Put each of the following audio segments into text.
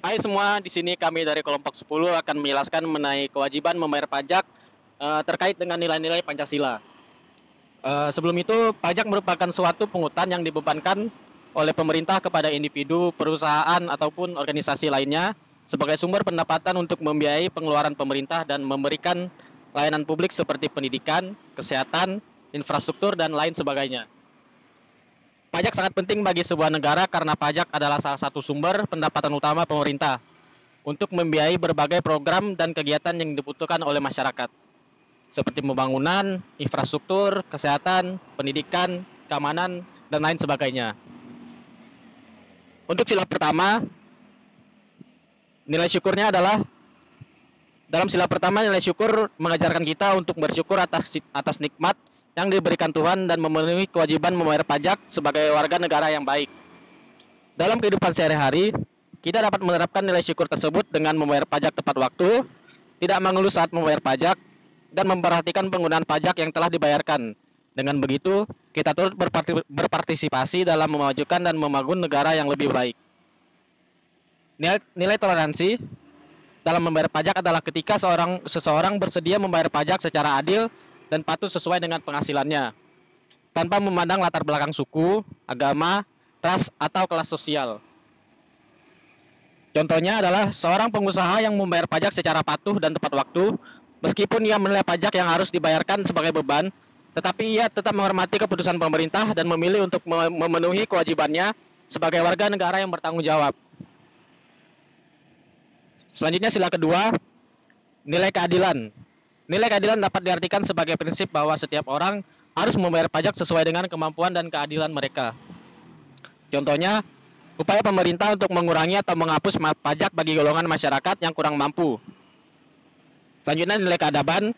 Hai semua, di sini kami dari kelompok 10 akan menjelaskan mengenai kewajiban membayar pajak terkait dengan nilai-nilai Pancasila. Sebelum itu, pajak merupakan suatu pungutan yang dibebankan oleh pemerintah kepada individu, perusahaan, ataupun organisasi lainnya sebagai sumber pendapatan untuk membiayai pengeluaran pemerintah dan memberikan layanan publik seperti pendidikan, kesehatan, infrastruktur, dan lain sebagainya. Pajak sangat penting bagi sebuah negara karena pajak adalah salah satu sumber pendapatan utama pemerintah untuk membiayai berbagai program dan kegiatan yang dibutuhkan oleh masyarakat, seperti pembangunan, infrastruktur, kesehatan, pendidikan, keamanan, dan lain sebagainya. Untuk sila pertama, nilai syukurnya adalah dalam sila pertama nilai syukur mengajarkan kita untuk bersyukur atas nikmat yang diberikan Tuhan dan memenuhi kewajiban membayar pajak sebagai warga negara yang baik. Dalam kehidupan sehari-hari, kita dapat menerapkan nilai syukur tersebut dengan membayar pajak tepat waktu, tidak mengeluh saat membayar pajak, dan memperhatikan penggunaan pajak yang telah dibayarkan. Dengan begitu, kita turut berpartisipasi dalam memajukan dan membangun negara yang lebih baik. Nilai toleransi dalam membayar pajak adalah ketika seseorang bersedia membayar pajak secara adil dan patuh sesuai dengan penghasilannya, tanpa memandang latar belakang suku, agama, ras, atau kelas sosial. Contohnya adalah seorang pengusaha yang membayar pajak secara patuh dan tepat waktu, meskipun ia menilai pajak yang harus dibayarkan sebagai beban, tetapi ia tetap menghormati keputusan pemerintah dan memilih untuk memenuhi kewajibannya sebagai warga negara yang bertanggung jawab. Selanjutnya sila kedua, nilai keadilan. Nilai keadilan dapat diartikan sebagai prinsip bahwa setiap orang harus membayar pajak sesuai dengan kemampuan dan keadilan mereka. Contohnya, upaya pemerintah untuk mengurangi atau menghapus pajak bagi golongan masyarakat yang kurang mampu. Selanjutnya nilai keadaban.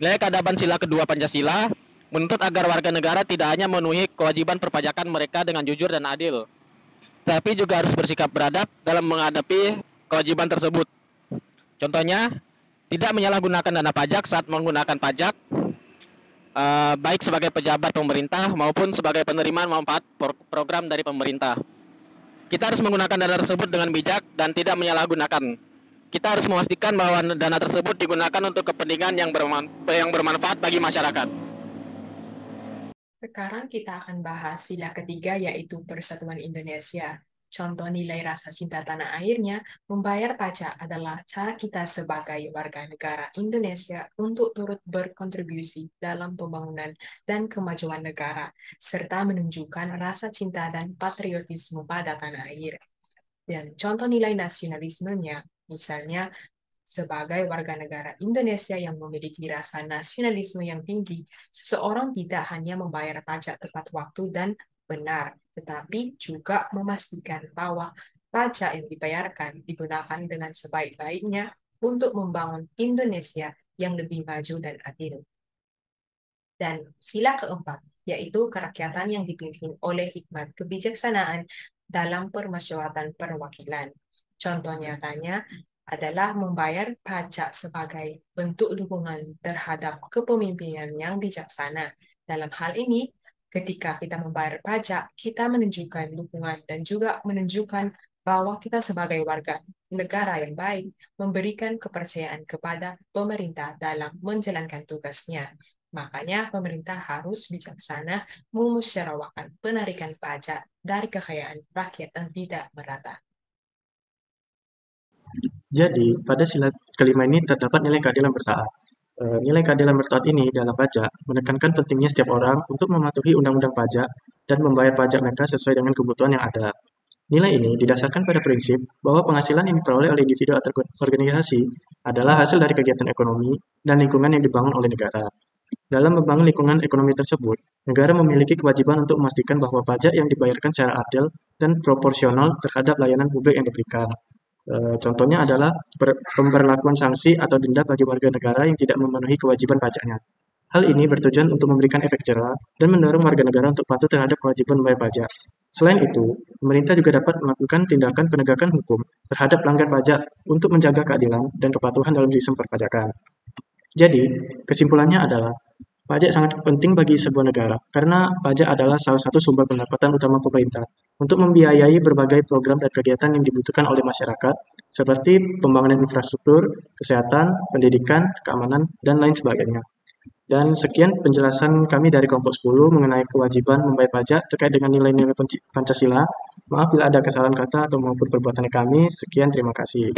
Nilai keadaban sila kedua Pancasila menuntut agar warga negara tidak hanya memenuhi kewajiban perpajakan mereka dengan jujur dan adil, tapi juga harus bersikap beradab dalam menghadapi kewajiban tersebut. Contohnya, tidak menyalahgunakan dana pajak saat menggunakan pajak, baik sebagai pejabat pemerintah maupun sebagai penerima manfaat program dari pemerintah. Kita harus menggunakan dana tersebut dengan bijak dan tidak menyalahgunakan. Kita harus memastikan bahwa dana tersebut digunakan untuk kepentingan yang bermanfaat bagi masyarakat. Sekarang kita akan bahas sila ketiga yaitu Persatuan Indonesia. Contoh nilai rasa cinta tanah airnya, membayar pajak adalah cara kita sebagai warga negara Indonesia untuk turut berkontribusi dalam pembangunan dan kemajuan negara, serta menunjukkan rasa cinta dan patriotisme pada tanah air. Dan contoh nilai nasionalismenya, misalnya sebagai warga negara Indonesia yang memiliki rasa nasionalisme yang tinggi, seseorang tidak hanya membayar pajak tepat waktu dan benar, tetapi juga memastikan bahwa pajak yang dibayarkan digunakan dengan sebaik-baiknya untuk membangun Indonesia yang lebih maju dan adil. Dan sila keempat, yaitu kerakyatan yang dipimpin oleh hikmat kebijaksanaan dalam permusyawaratan perwakilan. Contoh nyatanya adalah membayar pajak sebagai bentuk dukungan terhadap kepemimpinan yang bijaksana. Dalam hal ini, ketika kita membayar pajak, kita menunjukkan dukungan dan juga menunjukkan bahwa kita sebagai warga negara yang baik memberikan kepercayaan kepada pemerintah dalam menjalankan tugasnya. Makanya pemerintah harus bijaksana memusyawarahkan penarikan pajak dari kekayaan rakyat yang tidak merata. Jadi, pada sila kelima ini terdapat nilai keadilan bertahap. Nilai keadilan bertahap ini dalam pajak menekankan pentingnya setiap orang untuk mematuhi undang-undang pajak dan membayar pajak mereka sesuai dengan kebutuhan yang ada. Nilai ini didasarkan pada prinsip bahwa penghasilan yang diperoleh oleh individu atau organisasi adalah hasil dari kegiatan ekonomi dan lingkungan yang dibangun oleh negara. Dalam membangun lingkungan ekonomi tersebut, negara memiliki kewajiban untuk memastikan bahwa pajak yang dibayarkan secara adil dan proporsional terhadap layanan publik yang diberikan. Contohnya adalah pemberlakuan sanksi atau denda bagi warga negara yang tidak memenuhi kewajiban pajaknya. Hal ini bertujuan untuk memberikan efek jerah dan mendorong warga negara untuk patuh terhadap kewajiban membayar pajak. Selain itu, pemerintah juga dapat melakukan tindakan penegakan hukum terhadap pelanggar pajak untuk menjaga keadilan dan kepatuhan dalam sistem perpajakan. Jadi, kesimpulannya adalah pajak sangat penting bagi sebuah negara karena pajak adalah salah satu sumber pendapatan utama pemerintah untuk membiayai berbagai program dan kegiatan yang dibutuhkan oleh masyarakat, seperti pembangunan infrastruktur, kesehatan, pendidikan, keamanan, dan lain sebagainya. Dan sekian penjelasan kami dari kelompok 10 mengenai kewajiban membayar pajak terkait dengan nilai-nilai Pancasila. Maaf bila ada kesalahan kata atau maupun perbuatan kami. Sekian, terima kasih.